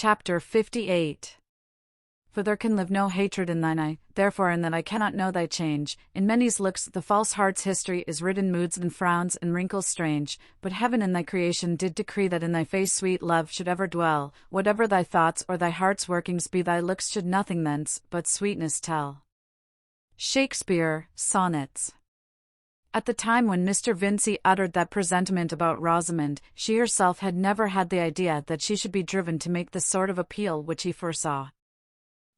Chapter 58. For there can live no hatred in thine eye, therefore in that I cannot know thy change. In many's looks the false heart's history is writ in moods and frowns and wrinkles strange, but heaven in thy creation did decree that in thy face sweet love should ever dwell. Whatever thy thoughts or thy heart's workings be, thy looks should nothing thence but sweetness tell. Shakespeare, Sonnets. At the time when Mr. Vincey uttered that presentiment about Rosamond, she herself had never had the idea that she should be driven to make the sort of appeal which he foresaw.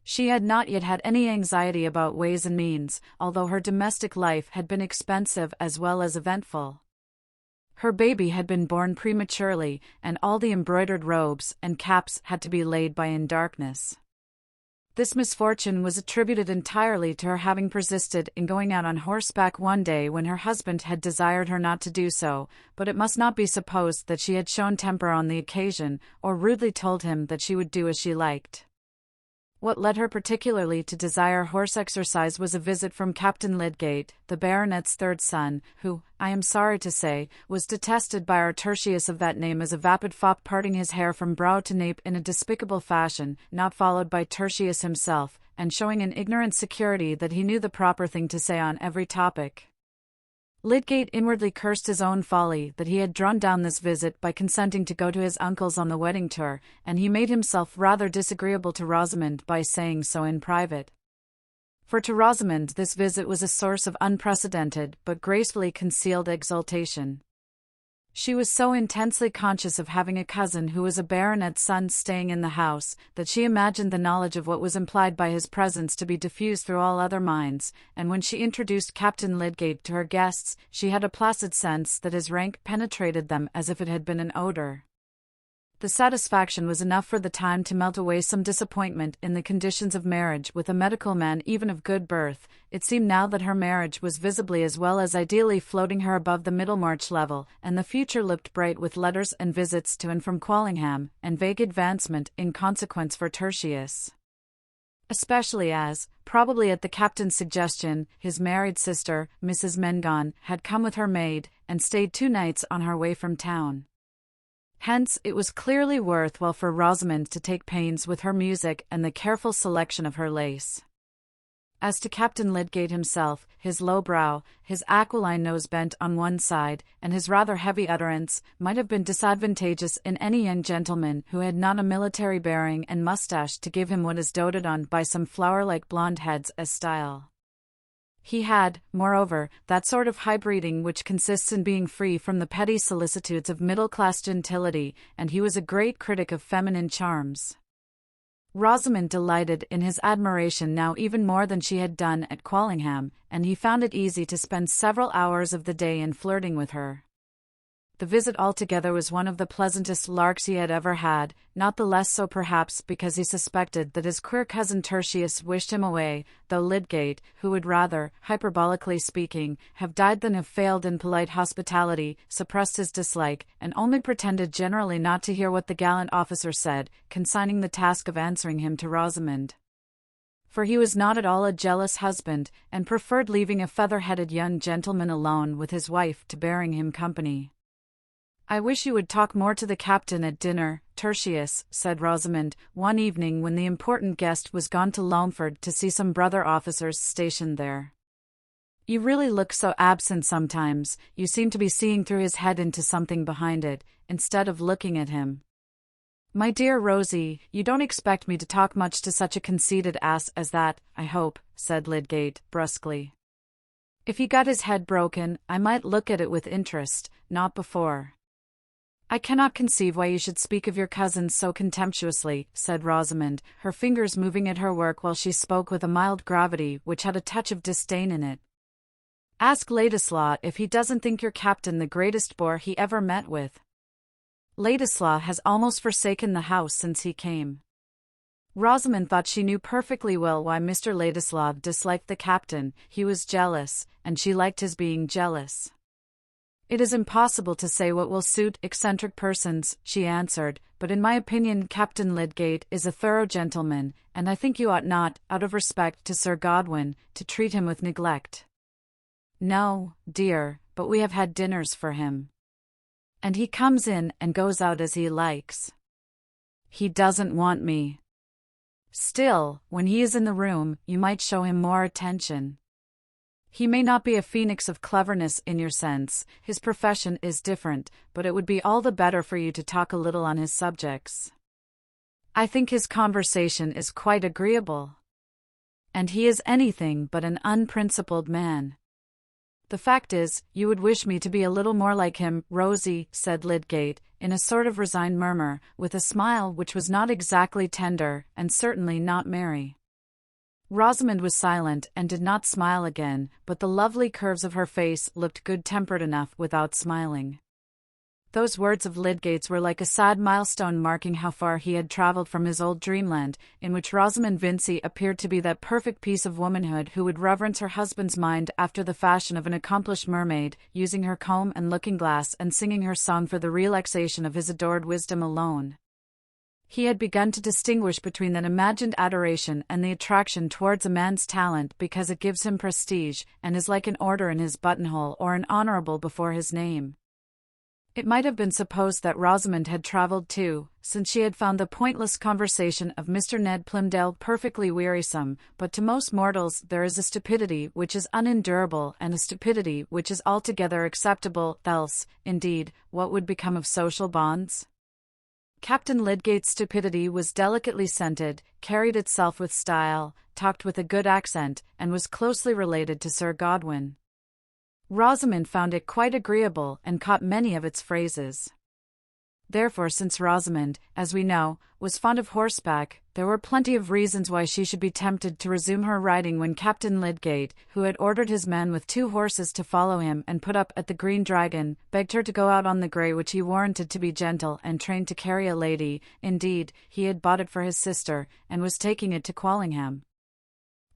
She had not yet had any anxiety about ways and means, although her domestic life had been expensive as well as eventful. Her baby had been born prematurely, and all the embroidered robes and caps had to be laid by in darkness. This misfortune was attributed entirely to her having persisted in going out on horseback one day when her husband had desired her not to do so, but it must not be supposed that she had shown temper on the occasion, or rudely told him that she would do as she liked. What led her particularly to desire horse exercise was a visit from Captain Lydgate, the baronet's third son, who, I am sorry to say, was detested by our Tertius of that name as a vapid fop parting his hair from brow to nape in a despicable fashion, not followed by Tertius himself, and showing an ignorant security that he knew the proper thing to say on every topic. Lydgate inwardly cursed his own folly that he had drawn down this visit by consenting to go to his uncle's on the wedding tour, and he made himself rather disagreeable to Rosamond by saying so in private. For to Rosamond this visit was a source of unprecedented but gracefully concealed exultation. She was so intensely conscious of having a cousin who was a baronet's son staying in the house, that she imagined the knowledge of what was implied by his presence to be diffused through all other minds, and when she introduced Captain Lydgate to her guests, she had a placid sense that his rank penetrated them as if it had been an odor. The satisfaction was enough for the time to melt away some disappointment in the conditions of marriage with a medical man even of good birth. It seemed now that her marriage was visibly as well as ideally floating her above the Middlemarch level, and the future looked bright with letters and visits to and from Quallingham, and vague advancement in consequence for Tertius. Especially as, probably at the captain's suggestion, his married sister, Mrs. Mengon, had come with her maid, and stayed 2 nights on her way from town. Hence, it was clearly worthwhile for Rosamond to take pains with her music and the careful selection of her lace. As to Captain Lydgate himself, his low brow, his aquiline nose bent on one side, and his rather heavy utterance, might have been disadvantageous in any young gentleman who had not a military bearing and moustache to give him what is doted on by some flower-like blonde heads as style. He had, moreover, that sort of high breeding which consists in being free from the petty solicitudes of middle-class gentility, and he was a great critic of feminine charms. Rosamond delighted in his admiration now even more than she had done at Quallingham, and he found it easy to spend several hours of the day in flirting with her. The visit altogether was one of the pleasantest larks he had ever had, not the less so perhaps because he suspected that his queer cousin Tertius wished him away, though Lydgate, who would rather, hyperbolically speaking, have died than have failed in polite hospitality, suppressed his dislike, and only pretended generally not to hear what the gallant officer said, consigning the task of answering him to Rosamond. For he was not at all a jealous husband, and preferred leaving a feather-headed young gentleman alone with his wife to bearing him company. "I wish you would talk more to the captain at dinner, Tertius," said Rosamond, one evening when the important guest was gone to Loamford to see some brother officers stationed there. "You really look so absent sometimes, you seem to be seeing through his head into something behind it, instead of looking at him." "My dear Rosie, you don't expect me to talk much to such a conceited ass as that, I hope," said Lydgate, brusquely. "If he got his head broken, I might look at it with interest, not before." "I cannot conceive why you should speak of your cousins so contemptuously," said Rosamond, her fingers moving at her work while she spoke with a mild gravity which had a touch of disdain in it. "Ask Ladislaw if he doesn't think your captain the greatest bore he ever met with. Ladislaw has almost forsaken the house since he came." Rosamond thought she knew perfectly well why Mr. Ladislaw disliked the captain. He was jealous, and she liked his being jealous. "It is impossible to say what will suit eccentric persons," she answered, "but in my opinion Captain Lydgate is a thorough gentleman, and I think you ought not, out of respect to Sir Godwin, to treat him with neglect." "No, dear, but we have had dinners for him. And he comes in and goes out as he likes." He doesn't want me. Still, when he is in the room, you might show him more attention. He may not be a phoenix of cleverness in your sense, his profession is different, but it would be all the better for you to talk a little on his subjects. I think his conversation is quite agreeable. And he is anything but an unprincipled man. The fact is, you would wish me to be a little more like him, Rosie, said Lydgate, in a sort of resigned murmur, with a smile which was not exactly tender, and certainly not merry. Rosamond was silent and did not smile again, but the lovely curves of her face looked good-tempered enough without smiling. Those words of Lydgate's were like a sad milestone marking how far he had travelled from his old dreamland, in which Rosamond Vincy appeared to be that perfect piece of womanhood who would reverence her husband's mind after the fashion of an accomplished mermaid, using her comb and looking-glass and singing her song for the relaxation of his adored wisdom alone. He had begun to distinguish between that imagined adoration and the attraction towards a man's talent because it gives him prestige, and is like an order in his buttonhole or an honourable before his name. It might have been supposed that Rosamond had travelled too, since she had found the pointless conversation of Mr. Ned Plymdale perfectly wearisome, but to most mortals there is a stupidity which is unendurable and a stupidity which is altogether acceptable, else, indeed, what would become of social bonds? Captain Lydgate's stupidity was delicately scented, carried itself with style, talked with a good accent, and was closely related to Sir Godwin. Rosamond found it quite agreeable and caught many of its phrases. Therefore, since Rosamond, as we know, was fond of horseback, there were plenty of reasons why she should be tempted to resume her riding when Captain Lydgate, who had ordered his men with 2 horses to follow him and put up at the Green Dragon, begged her to go out on the grey, which he warranted to be gentle and trained to carry a lady. Indeed, he had bought it for his sister, and was taking it to Quallingham.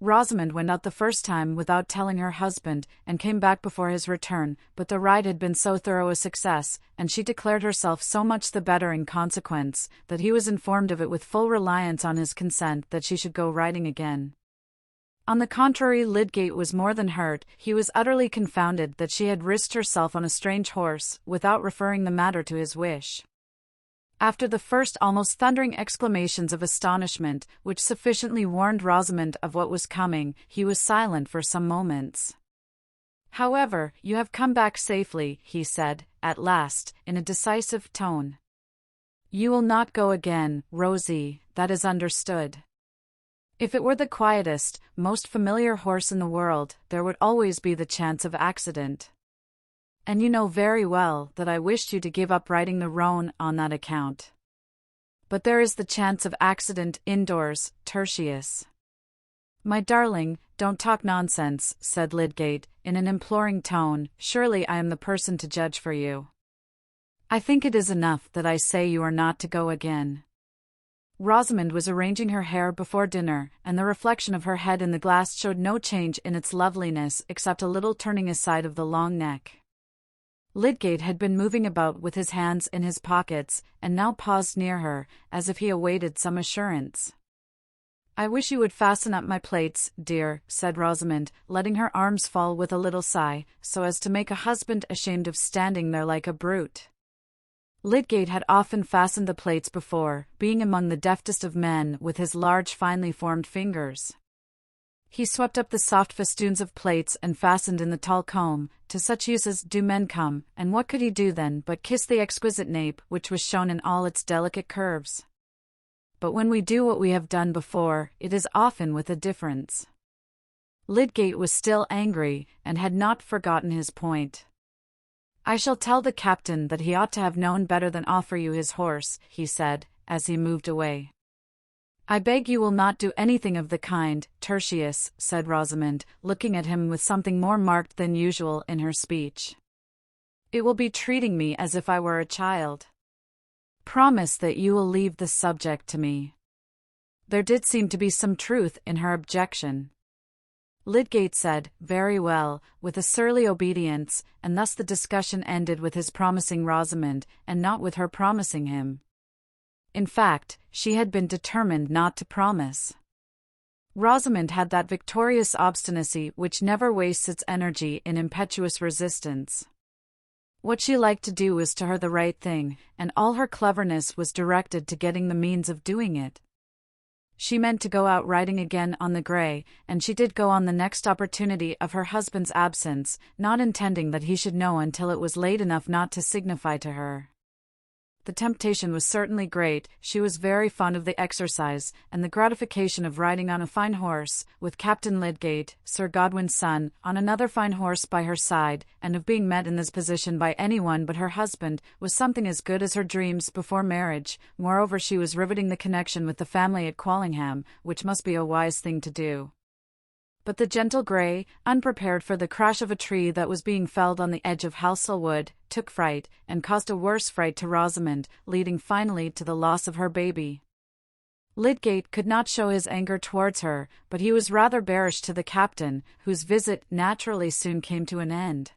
Rosamond went out the first time without telling her husband, and came back before his return, but the ride had been so thorough a success, and she declared herself so much the better in consequence, that he was informed of it with full reliance on his consent that she should go riding again. On the contrary, Lydgate was more than hurt. He was utterly confounded that she had risked herself on a strange horse, without referring the matter to his wish. After the first almost thundering exclamations of astonishment, which sufficiently warned Rosamond of what was coming, he was silent for some moments. "However, you have come back safely," he said, at last, in a decisive tone. "You will not go again, Rosie, that is understood. If it were the quietest, most familiar horse in the world, there would always be the chance of accident. And you know very well that I wished you to give up riding the roan on that account. But there is the chance of accident indoors, Tertius." "My darling, don't talk nonsense," said Lydgate, in an imploring tone. "Surely I am the person to judge for you. I think it is enough that I say you are not to go again." Rosamond was arranging her hair before dinner, and the reflection of her head in the glass showed no change in its loveliness except a little turning aside of the long neck. Lydgate had been moving about with his hands in his pockets, and now paused near her, as if he awaited some assurance. "I wish you would fasten up my plaits, dear," said Rosamond, letting her arms fall with a little sigh, so as to make a husband ashamed of standing there like a brute. Lydgate had often fastened the plaits before, being among the deftest of men with his large finely formed fingers. He swept up the soft festoons of plaits and fastened in the tall comb. To such uses do men come, and what could he do then but kiss the exquisite nape which was shown in all its delicate curves? But when we do what we have done before, it is often with a difference. Lydgate was still angry, and had not forgotten his point. "I shall tell the captain that he ought to have known better than offer you his horse," he said, as he moved away. "I beg you will not do anything of the kind, Tertius," said Rosamond, looking at him with something more marked than usual in her speech. "It will be treating me as if I were a child. Promise that you will leave the subject to me." There did seem to be some truth in her objection. Lydgate said, "Very well," with a surly obedience, and thus the discussion ended with his promising Rosamond, and not with her promising him. In fact, she had been determined not to promise. Rosamond had that victorious obstinacy which never wastes its energy in impetuous resistance. What she liked to do was to her the right thing, and all her cleverness was directed to getting the means of doing it. She meant to go out riding again on the grey, and she did go on the next opportunity of her husband's absence, not intending that he should know until it was late enough not to signify to her. The temptation was certainly great. She was very fond of the exercise, and the gratification of riding on a fine horse, with Captain Lydgate, Sir Godwin's son, on another fine horse by her side, and of being met in this position by anyone but her husband, was something as good as her dreams before marriage. Moreover, she was riveting the connection with the family at Quallingham, which must be a wise thing to do. But the gentle grey, unprepared for the crash of a tree that was being felled on the edge of Halsell Wood, took fright, and caused a worse fright to Rosamond, leading finally to the loss of her baby. Lydgate could not show his anger towards her, but he was rather bearish to the captain, whose visit naturally soon came to an end.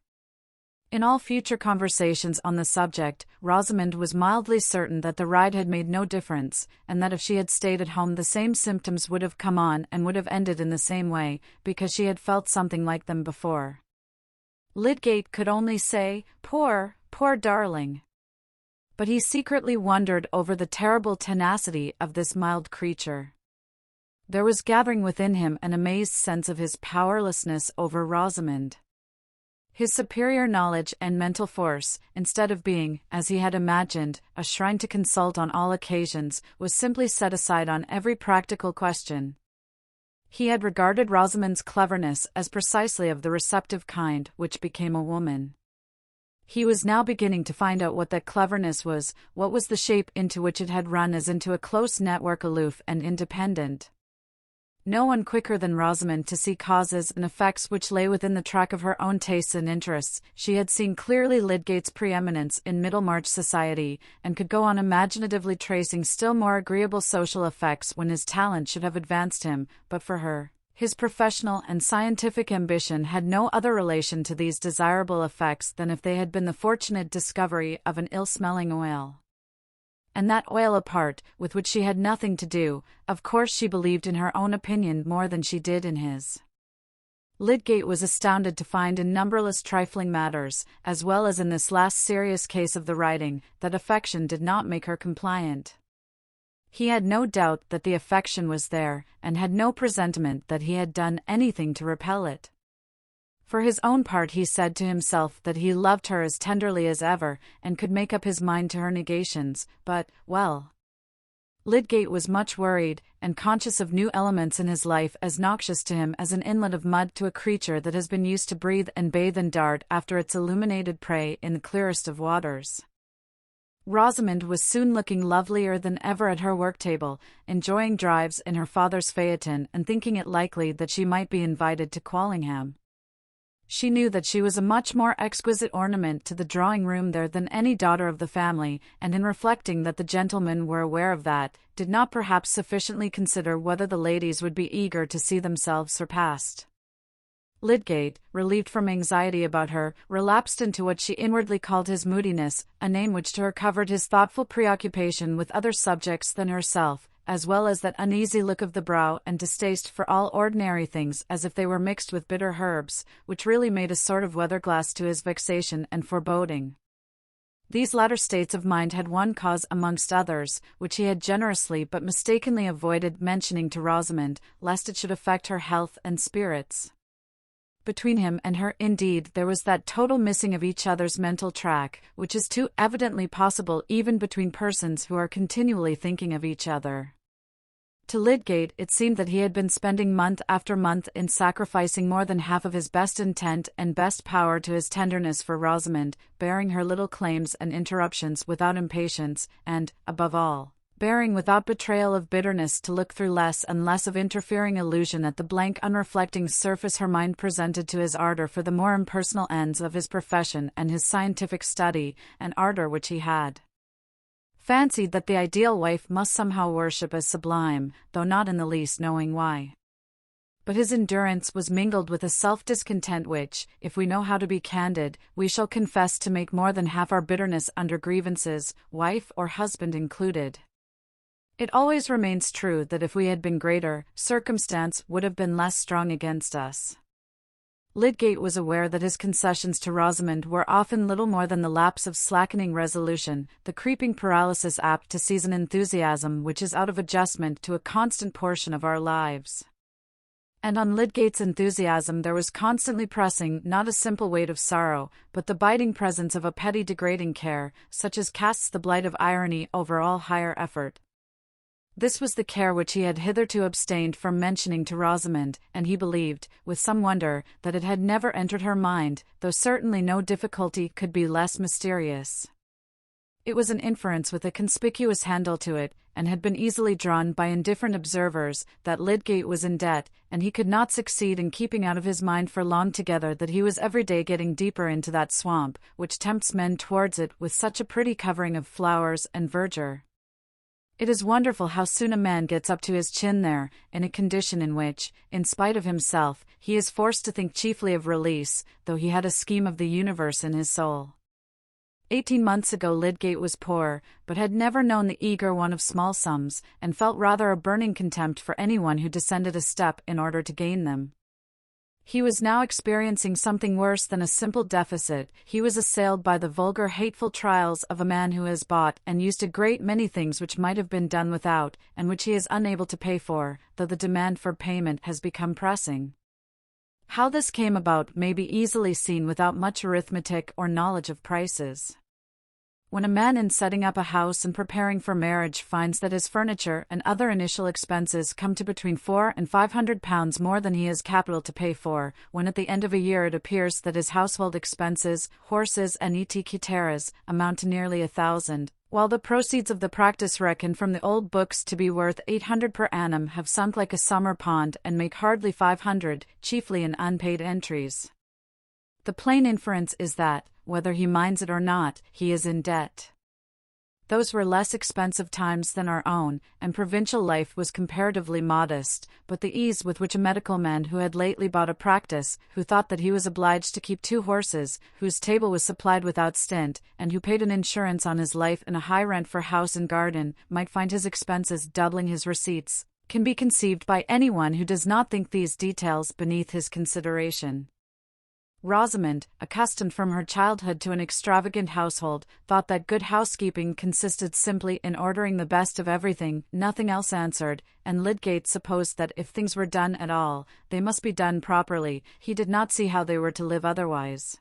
In all future conversations on the subject, Rosamond was mildly certain that the ride had made no difference, and that if she had stayed at home the same symptoms would have come on and would have ended in the same way, because she had felt something like them before. Lydgate could only say, "Poor, poor darling." But he secretly wondered over the terrible tenacity of this mild creature. There was gathering within him an amazed sense of his powerlessness over Rosamond. His superior knowledge and mental force, instead of being, as he had imagined, a shrine to consult on all occasions, was simply set aside on every practical question. He had regarded Rosamond's cleverness as precisely of the receptive kind which became a woman. He was now beginning to find out what that cleverness was, what was the shape into which it had run as into a close network, aloof and independent. No one quicker than Rosamond to see causes and effects which lay within the track of her own tastes and interests. She had seen clearly Lydgate's preeminence in Middlemarch society, and could go on imaginatively tracing still more agreeable social effects when his talent should have advanced him, but for her, his professional and scientific ambition had no other relation to these desirable effects than if they had been the fortunate discovery of an ill-smelling oil. And that oil apart, with which she had nothing to do, of course she believed in her own opinion more than she did in his. Lydgate was astounded to find in numberless trifling matters, as well as in this last serious case of the riding, that affection did not make her compliant. He had no doubt that the affection was there, and had no presentiment that he had done anything to repel it. For his own part he said to himself that he loved her as tenderly as ever, and could make up his mind to her negations, but, well. Lydgate was much worried, and conscious of new elements in his life as noxious to him as an inlet of mud to a creature that has been used to breathe and bathe and dart after its illuminated prey in the clearest of waters. Rosamond was soon looking lovelier than ever at her work-table, enjoying drives in her father's phaeton and thinking it likely that she might be invited to Quallingham. She knew that she was a much more exquisite ornament to the drawing-room there than any daughter of the family, and in reflecting that the gentlemen were aware of that, did not perhaps sufficiently consider whether the ladies would be eager to see themselves surpassed. Lydgate, relieved from anxiety about her, relapsed into what she inwardly called his moodiness, a name which to her covered his thoughtful preoccupation with other subjects than herself, as well as that uneasy look of the brow and distaste for all ordinary things as if they were mixed with bitter herbs, which really made a sort of weather-glass to his vexation and foreboding. These latter states of mind had one cause amongst others, which he had generously but mistakenly avoided mentioning to Rosamond, lest it should affect her health and spirits. Between him and her, indeed, there was that total missing of each other's mental track, which is too evidently possible even between persons who are continually thinking of each other. To Lydgate it seemed that he had been spending month after month in sacrificing more than half of his best intent and best power to his tenderness for Rosamond, bearing her little claims and interruptions without impatience, and, above all, bearing without betrayal of bitterness to look through less and less of interfering illusion at the blank unreflecting surface her mind presented to his ardour for the more impersonal ends of his profession and his scientific study, an ardour which he had fancied that the ideal wife must somehow worship as sublime, though not in the least knowing why. But his endurance was mingled with a self-discontent which, if we know how to be candid, we shall confess to make more than half our bitterness under grievances, wife or husband included. It always remains true that if we had been greater, circumstance would have been less strong against us. Lydgate was aware that his concessions to Rosamond were often little more than the lapse of slackening resolution, the creeping paralysis apt to seize an enthusiasm which is out of adjustment to a constant portion of our lives. And on Lydgate's enthusiasm there was constantly pressing not a simple weight of sorrow, but the biting presence of a petty degrading care, such as casts the blight of irony over all higher effort. This was the care which he had hitherto abstained from mentioning to Rosamond, and he believed, with some wonder, that it had never entered her mind, though certainly no difficulty could be less mysterious. It was an inference with a conspicuous handle to it, and had been easily drawn by indifferent observers, that Lydgate was in debt, and he could not succeed in keeping out of his mind for long together that he was every day getting deeper into that swamp, which tempts men towards it with such a pretty covering of flowers and verdure. It is wonderful how soon a man gets up to his chin there, in a condition in which, in spite of himself, he is forced to think chiefly of release, though he had a scheme of the universe in his soul. 18 months ago Lydgate was poor, but had never known the eager one of small sums, and felt rather a burning contempt for anyone who descended a step in order to gain them. He was now experiencing something worse than a simple deficit. He was assailed by the vulgar hateful trials of a man who has bought and used a great many things which might have been done without, and which he is unable to pay for, though the demand for payment has become pressing. How this came about may be easily seen without much arithmetic or knowledge of prices. When a man in setting up a house and preparing for marriage finds that his furniture and other initial expenses come to between £400 and £500 more than he has capital to pay for, when at the end of a year it appears that his household expenses, horses and etc. amount to nearly £1,000, while the proceeds of the practice reckoned from the old books to be worth £800 per annum have sunk like a summer pond and make hardly £500, chiefly in unpaid entries. The plain inference is that, whether he minds it or not, he is in debt. Those were less expensive times than our own, and provincial life was comparatively modest, but the ease with which a medical man who had lately bought a practice, who thought that he was obliged to keep 2 horses, whose table was supplied without stint, and who paid an insurance on his life and a high rent for house and garden, might find his expenses doubling his receipts, can be conceived by anyone who does not think these details beneath his consideration. Rosamond, accustomed from her childhood to an extravagant household, thought that good housekeeping consisted simply in ordering the best of everything, nothing else answered, and Lydgate supposed that if things were done at all, they must be done properly. He did not see how they were to live otherwise.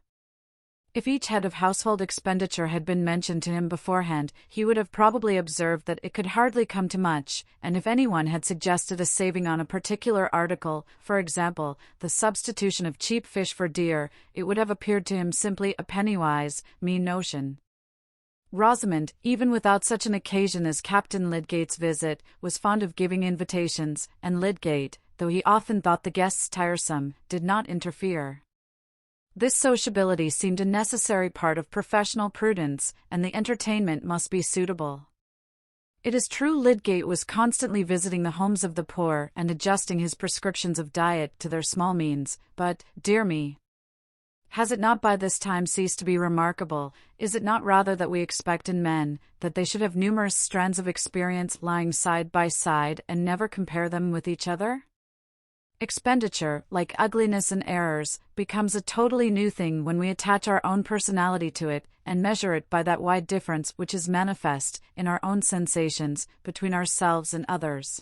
If each head of household expenditure had been mentioned to him beforehand, he would have probably observed that it could hardly come to much, and if anyone had suggested a saving on a particular article, for example, the substitution of cheap fish for dear, it would have appeared to him simply a pennywise, mean notion. Rosamond, even without such an occasion as Captain Lydgate's visit, was fond of giving invitations, and Lydgate, though he often thought the guests tiresome, did not interfere. This sociability seemed a necessary part of professional prudence, and the entertainment must be suitable. It is true Lydgate was constantly visiting the homes of the poor and adjusting his prescriptions of diet to their small means, but, dear me, has it not by this time ceased to be remarkable? Is it not rather that we expect in men, that they should have numerous strands of experience lying side by side and never compare them with each other? Expenditure, like ugliness and errors, becomes a totally new thing when we attach our own personality to it, and measure it by that wide difference which is manifest, in our own sensations, between ourselves and others.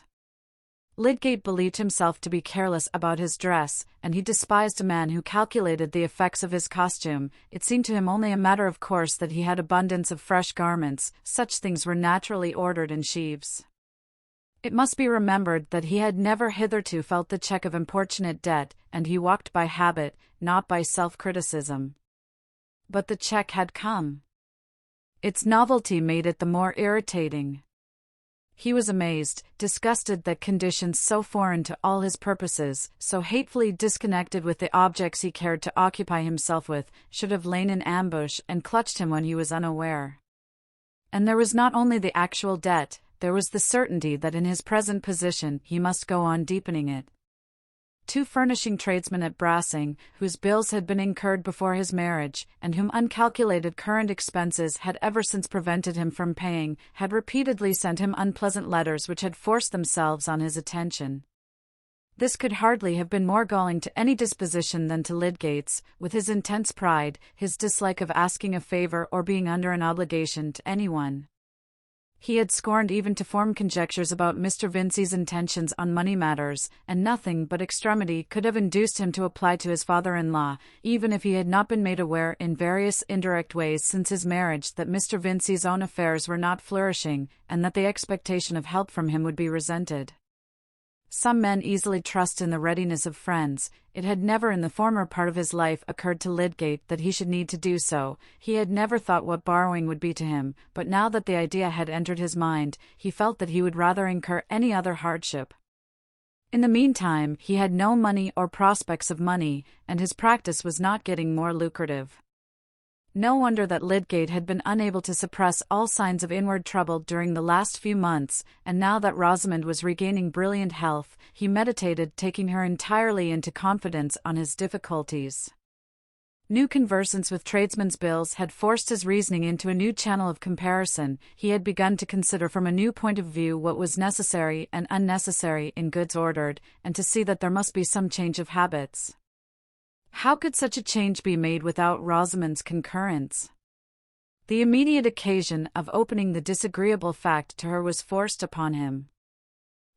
Lydgate believed himself to be careless about his dress, and he despised a man who calculated the effects of his costume. It seemed to him only a matter of course that he had abundance of fresh garments. Such things were naturally ordered in sheaves. It must be remembered that he had never hitherto felt the check of importunate debt, and he walked by habit, not by self-criticism. But the check had come. Its novelty made it the more irritating. He was amazed, disgusted that conditions so foreign to all his purposes, so hatefully disconnected with the objects he cared to occupy himself with, should have lain in ambush and clutched him when he was unaware. And there was not only the actual debt, there was the certainty that in his present position he must go on deepening it. 2 furnishing tradesmen at Brassing, whose bills had been incurred before his marriage, and whom uncalculated current expenses had ever since prevented him from paying, had repeatedly sent him unpleasant letters which had forced themselves on his attention. This could hardly have been more galling to any disposition than to Lydgate's, with his intense pride, his dislike of asking a favor or being under an obligation to anyone. He had scorned even to form conjectures about Mr. Vincey's intentions on money matters, and nothing but extremity could have induced him to apply to his father-in-law, even if he had not been made aware in various indirect ways since his marriage that Mr. Vincey's own affairs were not flourishing, and that the expectation of help from him would be resented. Some men easily trust in the readiness of friends. It had never in the former part of his life occurred to Lydgate that he should need to do so. He had never thought what borrowing would be to him, but now that the idea had entered his mind, he felt that he would rather incur any other hardship. In the meantime, he had no money or prospects of money, and his practice was not getting more lucrative. No wonder that Lydgate had been unable to suppress all signs of inward trouble during the last few months, and now that Rosamond was regaining brilliant health, he meditated taking her entirely into confidence on his difficulties. New conversance with tradesmen's bills had forced his reasoning into a new channel of comparison. He had begun to consider from a new point of view what was necessary and unnecessary in goods ordered, and to see that there must be some change of habits. How could such a change be made without Rosamond's concurrence? The immediate occasion of opening the disagreeable fact to her was forced upon him.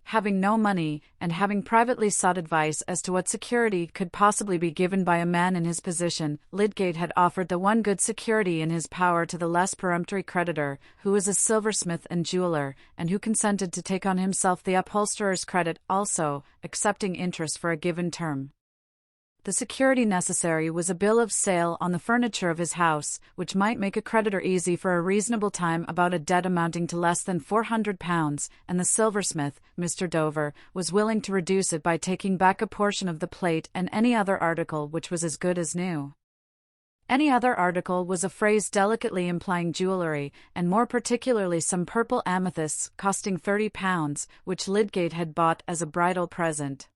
Having no money, and having privately sought advice as to what security could possibly be given by a man in his position, Lydgate had offered the one good security in his power to the less peremptory creditor, who was a silversmith and jeweller, and who consented to take on himself the upholsterer's credit also, accepting interest for a given term. The security necessary was a bill of sale on the furniture of his house, which might make a creditor easy for a reasonable time about a debt amounting to less than £400, and the silversmith, Mr. Dover, was willing to reduce it by taking back a portion of the plate and any other article which was as good as new. Any other article was a phrase delicately implying jewellery, and more particularly some purple amethysts costing £30, which Lydgate had bought as a bridal present.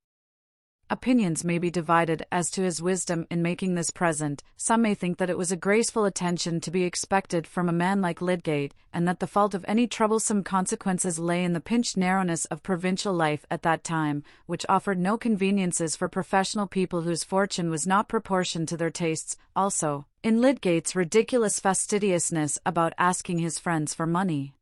Opinions may be divided as to his wisdom in making this present. Some may think that it was a graceful attention to be expected from a man like Lydgate, and that the fault of any troublesome consequences lay in the pinched narrowness of provincial life at that time, which offered no conveniences for professional people whose fortune was not proportioned to their tastes, also, in Lydgate's ridiculous fastidiousness about asking his friends for money.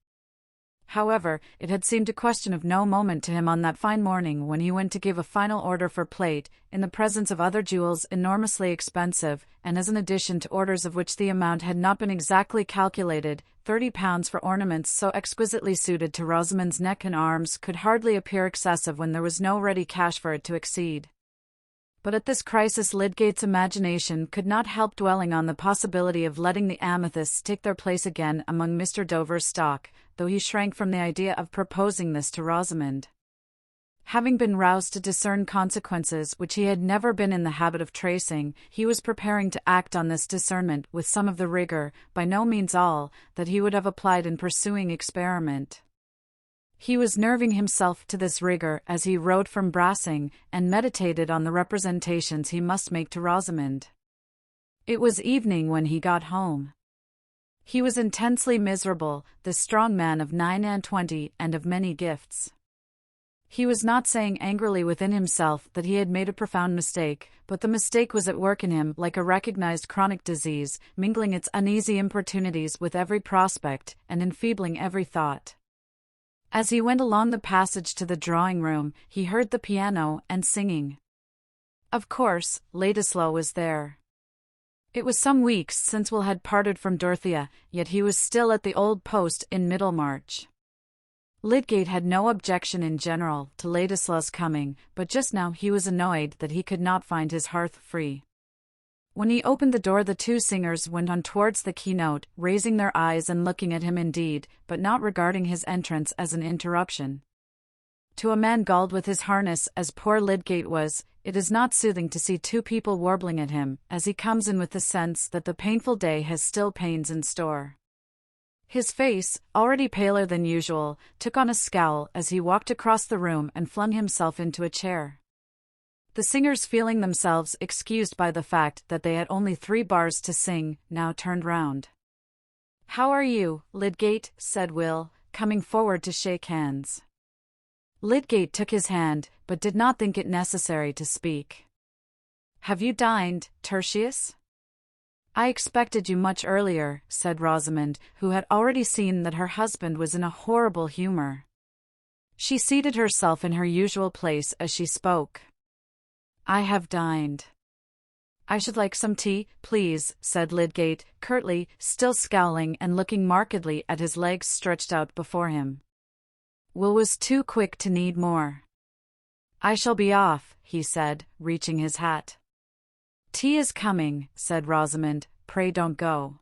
However, it had seemed a question of no moment to him on that fine morning when he went to give a final order for plate, in the presence of other jewels enormously expensive, and as an addition to orders of which the amount had not been exactly calculated. £30 for ornaments so exquisitely suited to Rosamond's neck and arms could hardly appear excessive when there was no ready cash for it to exceed. But at this crisis Lydgate's imagination could not help dwelling on the possibility of letting the amethysts take their place again among Mr. Dover's stock, though he shrank from the idea of proposing this to Rosamond. Having been roused to discern consequences which he had never been in the habit of tracing, he was preparing to act on this discernment with some of the rigour, by no means all, that he would have applied in pursuing experiment. He was nerving himself to this rigour as he rode from Brassing, and meditated on the representations he must make to Rosamond. It was evening when he got home. He was intensely miserable, this strong man of 29 and of many gifts. He was not saying angrily within himself that he had made a profound mistake, but the mistake was at work in him like a recognized chronic disease, mingling its uneasy importunities with every prospect, and enfeebling every thought. As he went along the passage to the drawing-room, he heard the piano and singing. Of course, Ladislaw was there. It was some weeks since Will had parted from Dorothea, yet he was still at the old post in Middlemarch. Lydgate had no objection in general to Ladislaw's coming, but just now he was annoyed that he could not find his hearth free. When he opened the door the two singers went on towards the keynote, raising their eyes and looking at him indeed, but not regarding his entrance as an interruption. To a man galled with his harness as poor Lydgate was, it is not soothing to see two people warbling at him, as he comes in with the sense that the painful day has still pains in store. His face, already paler than usual, took on a scowl as he walked across the room and flung himself into a chair. The singers, feeling themselves excused by the fact that they had only 3 bars to sing, now turned round. "How are you, Lydgate?" said Will, coming forward to shake hands. Lydgate took his hand, but did not think it necessary to speak. "Have you dined, Tertius?" "I expected you much earlier," said Rosamond, who had already seen that her husband was in a horrible humor. She seated herself in her usual place as she spoke. "I have dined." "I should like some tea, please," said Lydgate, curtly, still scowling and looking markedly at his legs stretched out before him. Will was too quick to need more. "I shall be off," he said, reaching his hat. "Tea is coming," said Rosamond, "pray don't go."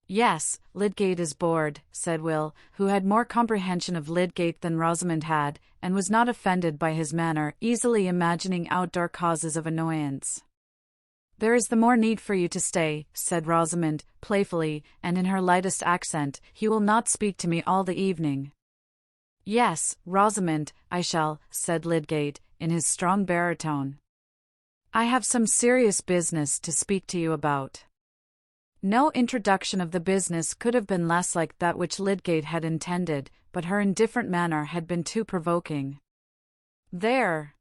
"Yes, Lydgate is bored," said Will, who had more comprehension of Lydgate than Rosamond had, and was not offended by his manner, easily imagining outdoor causes of annoyance. "There is the more need for you to stay," said Rosamond, playfully, and in her lightest accent. "He will not speak to me all the evening." "Yes, Rosamond, I shall," said Lydgate, in his strong baritone. "I have some serious business to speak to you about." No introduction of the business could have been less like that which Lydgate had intended, but her indifferent manner had been too provoking. "There.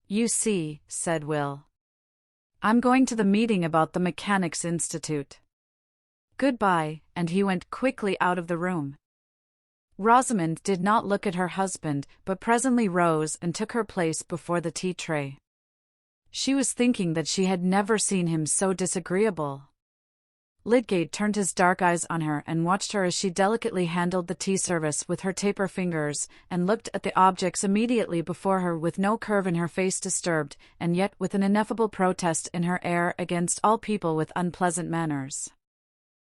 You see," said Will. "I'm going to the meeting about the Mechanics' Institute. Goodbye," and he went quickly out of the room. Rosamond did not look at her husband, but presently rose and took her place before the tea tray. She was thinking that she had never seen him so disagreeable. Lydgate turned his dark eyes on her and watched her as she delicately handled the tea service with her taper fingers, and looked at the objects immediately before her with no curve in her face disturbed, and yet with an ineffable protest in her air against all people with unpleasant manners.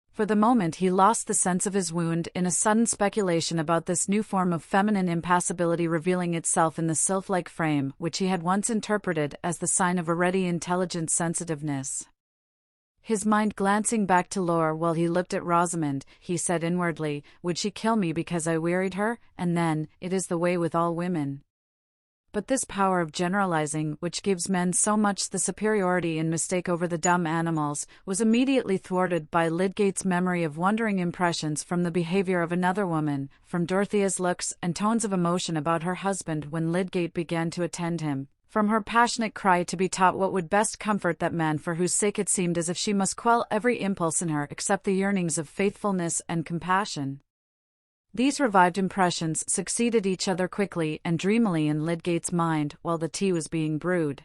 For the moment he lost the sense of his wound in a sudden speculation about this new form of feminine impassibility revealing itself in the sylph-like frame which he had once interpreted as the sign of a ready intelligent sensitiveness. His mind glancing back to Laura while he looked at Rosamond, he said inwardly, "Would she kill me because I wearied her? And then, it is the way with all women." But this power of generalizing, which gives men so much the superiority in mistake over the dumb animals, was immediately thwarted by Lydgate's memory of wondering impressions from the behavior of another woman, from Dorothea's looks and tones of emotion about her husband when Lydgate began to attend him, from her passionate cry to be taught what would best comfort that man for whose sake it seemed as if she must quell every impulse in her except the yearnings of faithfulness and compassion. These revived impressions succeeded each other quickly and dreamily in Lydgate's mind while the tea was being brewed.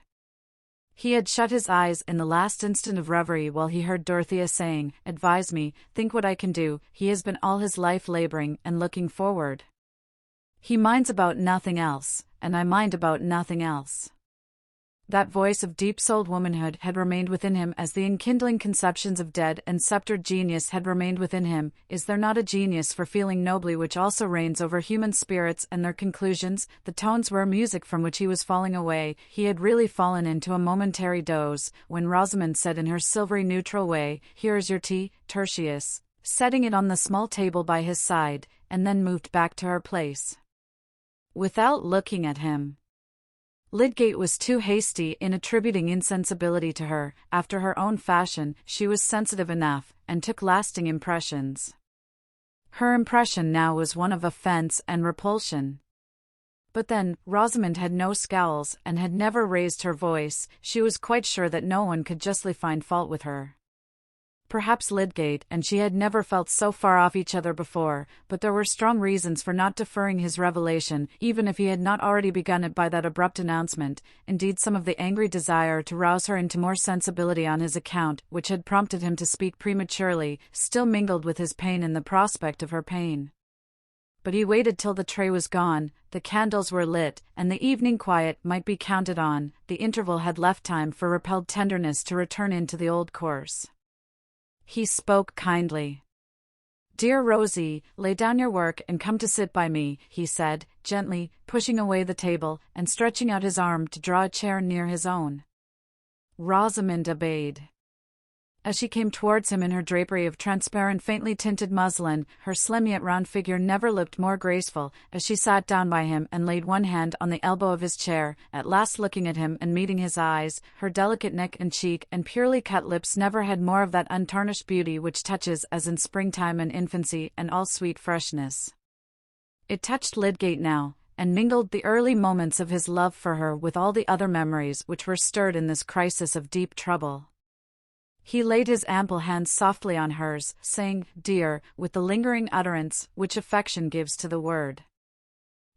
He had shut his eyes in the last instant of reverie while he heard Dorothea saying, "Advise me, think what I can do. He has been all his life laboring and looking forward. He minds about nothing else, and I mind about nothing else." That voice of deep-souled womanhood had remained within him as the enkindling conceptions of dead and sceptred genius had remained within him. Is there not a genius for feeling nobly which also reigns over human spirits and their conclusions? The tones were music from which he was falling away. He had really fallen into a momentary doze, when Rosamond said in her silvery neutral way, "Here is your tea, Tertius," setting it on the small table by his side, and then moved back to her place. Without looking at him. Lydgate was too hasty in attributing insensibility to her. After her own fashion, she was sensitive enough, and took lasting impressions. Her impression now was one of offense and repulsion. But then, Rosamond had no scowls and had never raised her voice. She was quite sure that no one could justly find fault with her. Perhaps Lydgate and she had never felt so far off each other before, but there were strong reasons for not deferring his revelation, even if he had not already begun it by that abrupt announcement. Indeed, some of the angry desire to rouse her into more sensibility on his account, which had prompted him to speak prematurely, still mingled with his pain in the prospect of her pain. But he waited till the tray was gone, the candles were lit, and the evening quiet might be counted on. The interval had left time for repelled tenderness to return into the old course. He spoke kindly. "Dear Rosie, lay down your work and come to sit by me," he said, gently, pushing away the table, and stretching out his arm to draw a chair near his own. Rosamond obeyed. As she came towards him in her drapery of transparent faintly tinted muslin, her slim yet round figure never looked more graceful. As she sat down by him and laid one hand on the elbow of his chair, at last looking at him and meeting his eyes, her delicate neck and cheek and purely cut lips never had more of that untarnished beauty which touches as in springtime and infancy and all sweet freshness. It touched Lydgate now, and mingled the early moments of his love for her with all the other memories which were stirred in this crisis of deep trouble. He laid his ample hand softly on hers, saying, "Dear," with the lingering utterance which affection gives to the word.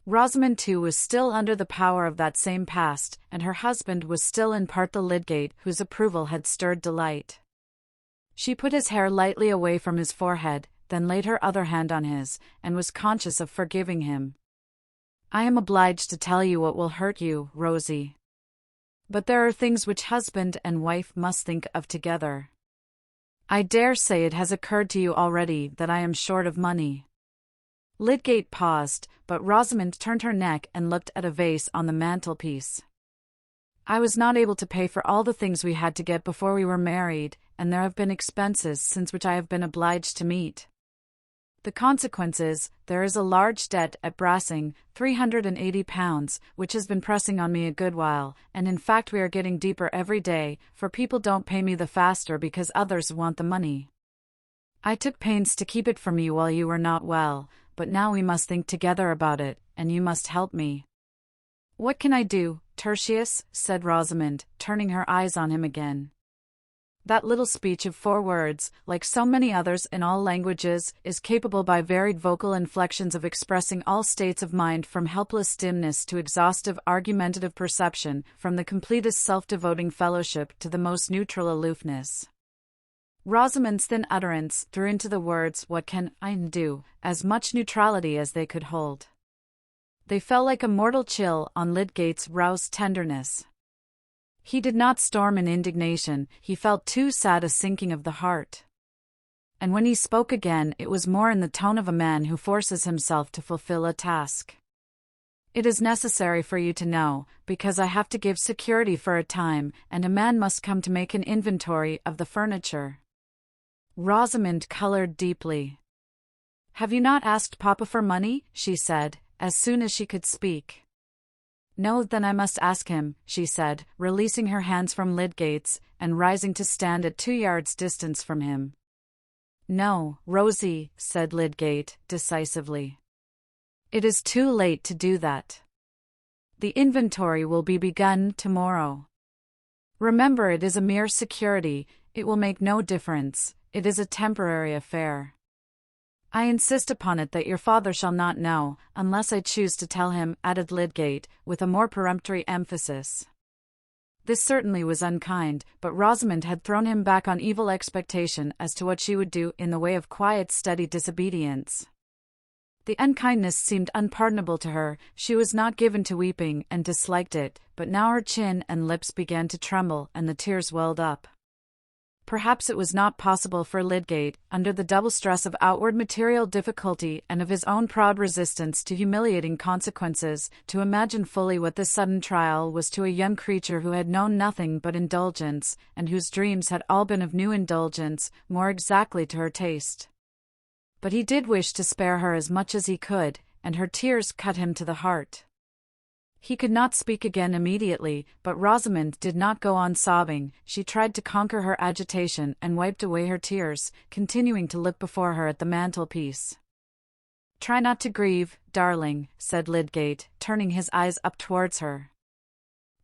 Rosamond too was still under the power of that same past, and her husband was still in part the Lydgate whose approval had stirred delight. She put his hair lightly away from his forehead, then laid her other hand on his, and was conscious of forgiving him. "I am obliged to tell you what will hurt you, Rosie. But there are things which husband and wife must think of together. I dare say it has occurred to you already that I am short of money." Lydgate paused, but Rosamond turned her neck and looked at a vase on the mantelpiece. "I was not able to pay for all the things we had to get before we were married, and there have been expenses since which I have been obliged to meet. The consequence is, there is a large debt at Brassing, £380, which has been pressing on me a good while, and in fact we are getting deeper every day, for people don't pay me the faster because others want the money. I took pains to keep it from you while you were not well, but now we must think together about it, and you must help me." "What can I do, Tertius?" said Rosamond, turning her eyes on him again. That little speech of 4 words, like so many others in all languages, is capable by varied vocal inflections of expressing all states of mind from helpless dimness to exhaustive argumentative perception, from the completest self-devoting fellowship to the most neutral aloofness. Rosamond's thin utterance threw into the words "what can I do" as much neutrality as they could hold. They fell like a mortal chill on Lydgate's roused tenderness. He did not storm in indignation, he felt too sad a sinking of the heart. And when he spoke again it was more in the tone of a man who forces himself to fulfill a task. "It is necessary for you to know, because I have to give security for a time, and a man must come to make an inventory of the furniture." Rosamond colored deeply. "Have you not asked Papa for money?" she said, as soon as she could speak. "No, then I must ask him," she said, releasing her hands from Lydgate's, and rising to stand at 2 yards' distance from him. "No, Rosie," said Lydgate, decisively. "It is too late to do that. The inventory will be begun tomorrow. Remember, it is a mere security, it will make no difference, it is a temporary affair. I insist upon it that your father shall not know, unless I choose to tell him," added Lydgate, with a more peremptory emphasis. This certainly was unkind, but Rosamond had thrown him back on evil expectation as to what she would do in the way of quiet, steady disobedience. The unkindness seemed unpardonable to her. She was not given to weeping and disliked it, but now her chin and lips began to tremble and the tears welled up. Perhaps it was not possible for Lydgate, under the double stress of outward material difficulty and of his own proud resistance to humiliating consequences, to imagine fully what this sudden trial was to a young creature who had known nothing but indulgence, and whose dreams had all been of new indulgence, more exactly to her taste. But he did wish to spare her as much as he could, and her tears cut him to the heart. He could not speak again immediately, but Rosamond did not go on sobbing. She tried to conquer her agitation and wiped away her tears, continuing to look before her at the mantelpiece. "Try not to grieve, darling," said Lydgate, turning his eyes up towards her.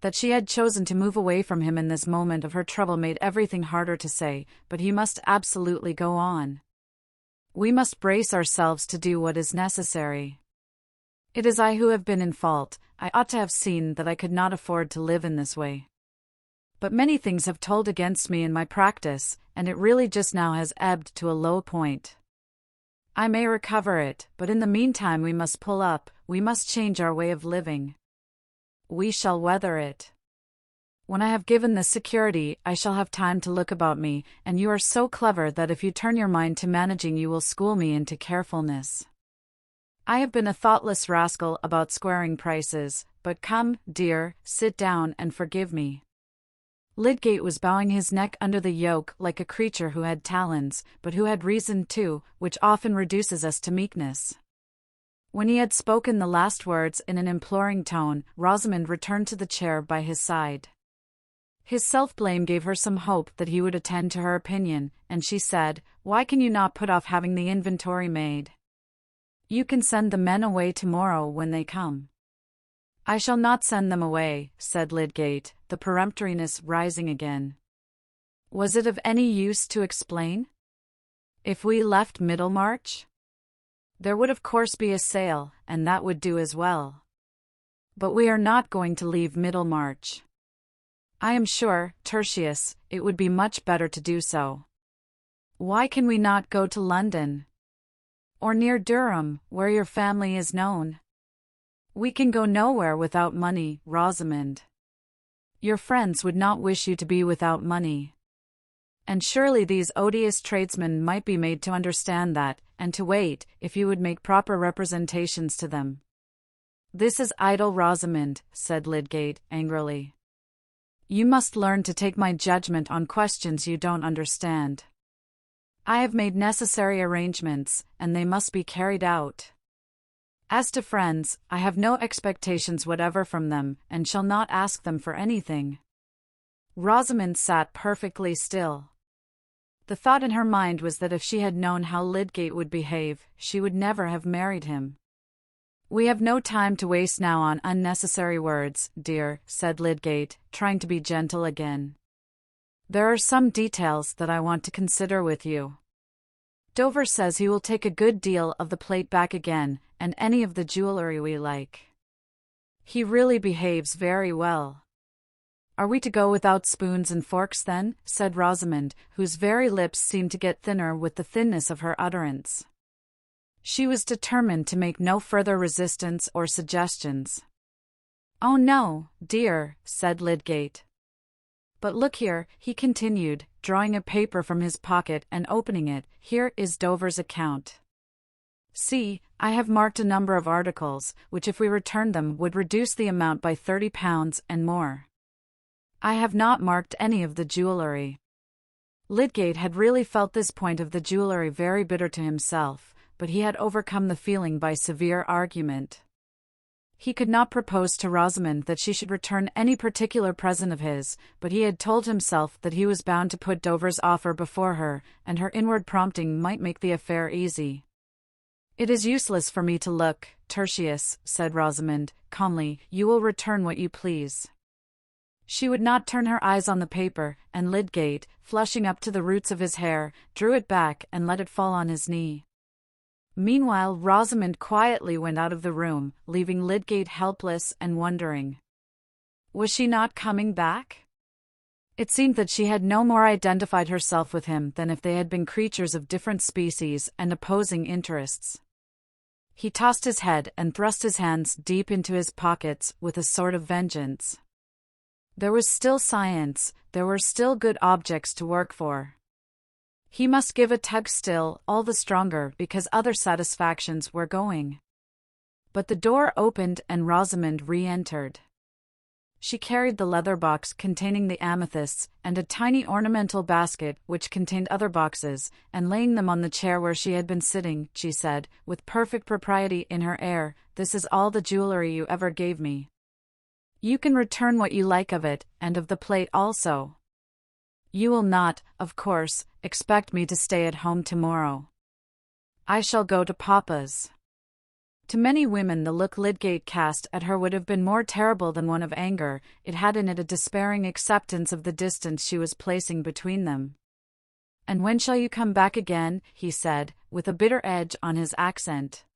That she had chosen to move away from him in this moment of her trouble made everything harder to say, but he must absolutely go on. "We must brace ourselves to do what is necessary. It is I who have been in fault. I ought to have seen that I could not afford to live in this way. But many things have told against me in my practice, and it really just now has ebbed to a low point. I may recover it, but in the meantime we must pull up, we must change our way of living. We shall weather it. When I have given this security, I shall have time to look about me, and you are so clever that if you turn your mind to managing you will school me into carefulness. I have been a thoughtless rascal about squaring prices, but come, dear, sit down and forgive me." Lydgate was bowing his neck under the yoke like a creature who had talons, but who had reason too, which often reduces us to meekness. When he had spoken the last words in an imploring tone, Rosamond returned to the chair by his side. His self-blame gave her some hope that he would attend to her opinion, and she said, "Why can you not put off having the inventory made? You can send the men away tomorrow when they come. I shall not send them away, said Lydgate, the peremptoriness rising again. Was it of any use to explain? If we left Middlemarch? There would of course be a sale, and that would do as well. But we are not going to leave Middlemarch. I am sure, Tertius, it would be much better to do so. Why can we not go to London? Or near Durham, where your family is known? We can go nowhere without money, Rosamond. Your friends would not wish you to be without money. And surely these odious tradesmen might be made to understand that, and to wait, if you would make proper representations to them. This is idle, Rosamond, said Lydgate, angrily. You must learn to take my judgment on questions you don't understand. I have made necessary arrangements, and they must be carried out. As to friends, I have no expectations whatever from them, and shall not ask them for anything. Rosamond sat perfectly still. The thought in her mind was that if she had known how Lydgate would behave, she would never have married him. We have no time to waste now on unnecessary words, dear, said Lydgate, trying to be gentle again. There are some details that I want to consider with you. Dover says he will take a good deal of the plate back again, and any of the jewellery we like. He really behaves very well. Are we to go without spoons and forks then? Said Rosamond, whose very lips seemed to get thinner with the thinness of her utterance. She was determined to make no further resistance or suggestions. Oh no, dear, said Lydgate. But look here, he continued, drawing a paper from his pocket and opening it, here is Dover's account. See, I have marked a number of articles, which if we returned them would reduce the amount by £30 and more. I have not marked any of the jewellery. Lydgate had really felt this point of the jewellery very bitter to himself, but he had overcome the feeling by severe argument. He could not propose to Rosamond that she should return any particular present of his, but he had told himself that he was bound to put Dover's offer before her, and her inward prompting might make the affair easy. It is useless for me to look, Tertius, said Rosamond, calmly, you will return what you please. She would not turn her eyes on the paper, and Lydgate, flushing up to the roots of his hair, drew it back and let it fall on his knee. Meanwhile Rosamond quietly went out of the room, leaving Lydgate helpless and wondering. Was she not coming back? It seemed that she had no more identified herself with him than if they had been creatures of different species and opposing interests. He tossed his head and thrust his hands deep into his pockets with a sort of vengeance. There was still science, there were still good objects to work for. He must give a tug still, all the stronger because other satisfactions were going. But the door opened and Rosamond re-entered. She carried the leather box containing the amethysts, and a tiny ornamental basket which contained other boxes, and laying them on the chair where she had been sitting, she said, with perfect propriety in her air, "This is all the jewellery you ever gave me. You can return what you like of it, and of the plate also. You will not, of course, expect me to stay at home tomorrow. I shall go to Papa's." To many women the look Lydgate cast at her would have been more terrible than one of anger, it had in it a despairing acceptance of the distance she was placing between them. "And when shall you come back again?" he said, with a bitter edge on his accent.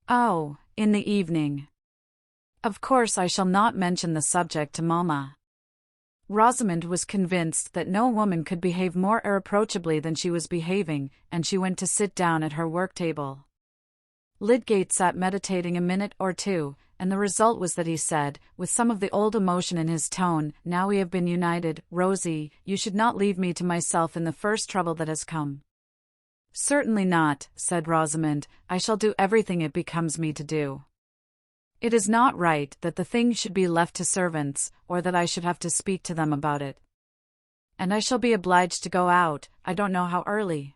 "Oh, in the evening. Of course I shall not mention the subject to Mamma." Rosamond was convinced that no woman could behave more irreproachably than she was behaving, and she went to sit down at her work-table. Lydgate sat meditating a minute or two, and the result was that he said, with some of the old emotion in his tone, "Now we have been united, Rosie, you should not leave me to myself in the first trouble that has come." "Certainly not," said Rosamond, "I shall do everything it becomes me to do. It is not right that the thing should be left to servants, or that I should have to speak to them about it. And I shall be obliged to go out, I don't know how early.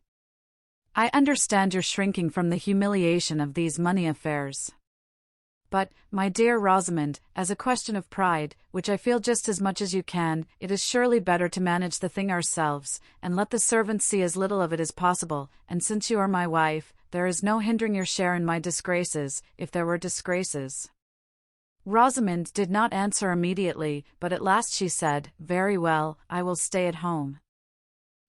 I understand you're shrinking from the humiliation of these money affairs. But, my dear Rosamond, as a question of pride, which I feel just as much as you can, it is surely better to manage the thing ourselves, and let the servants see as little of it as possible, and since you are my wife, there is no hindering your share in my disgraces, if there were disgraces." Rosamond did not answer immediately, but at last she said, "Very well, I will stay at home.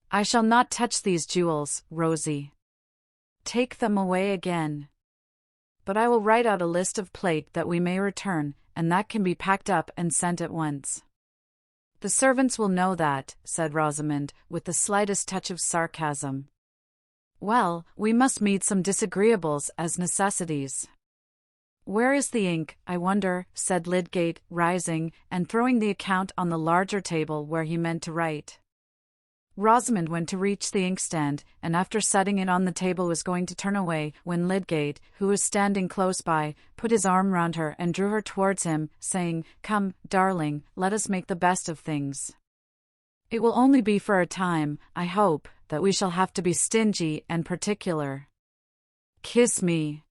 I shall not touch these jewels, Rosie. Take them away again. But I will write out a list of plate that we may return, and that can be packed up and sent at once." "The servants will know that," said Rosamond, with the slightest touch of sarcasm. "Well, we must meet some disagreeables as necessities." "Where is the ink, I wonder?" said Lydgate, rising, and throwing the account on the larger table where he meant to write. Rosamond went to reach the inkstand, and after setting it on the table was going to turn away, when Lydgate, who was standing close by, put his arm round her and drew her towards him, saying, "Come, darling, let us make the best of things. It will only be for a time, I hope, that we shall have to be stingy and particular. Kiss me."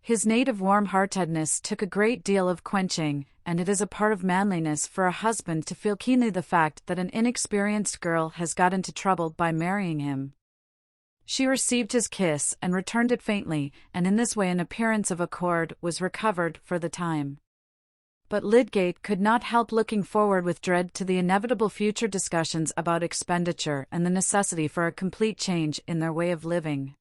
His native warm-heartedness took a great deal of quenching, and it is a part of manliness for a husband to feel keenly the fact that an inexperienced girl has got into trouble by marrying him. She received his kiss and returned it faintly, and in this way an appearance of accord was recovered for the time. But Lydgate could not help looking forward with dread to the inevitable future discussions about expenditure and the necessity for a complete change in their way of living.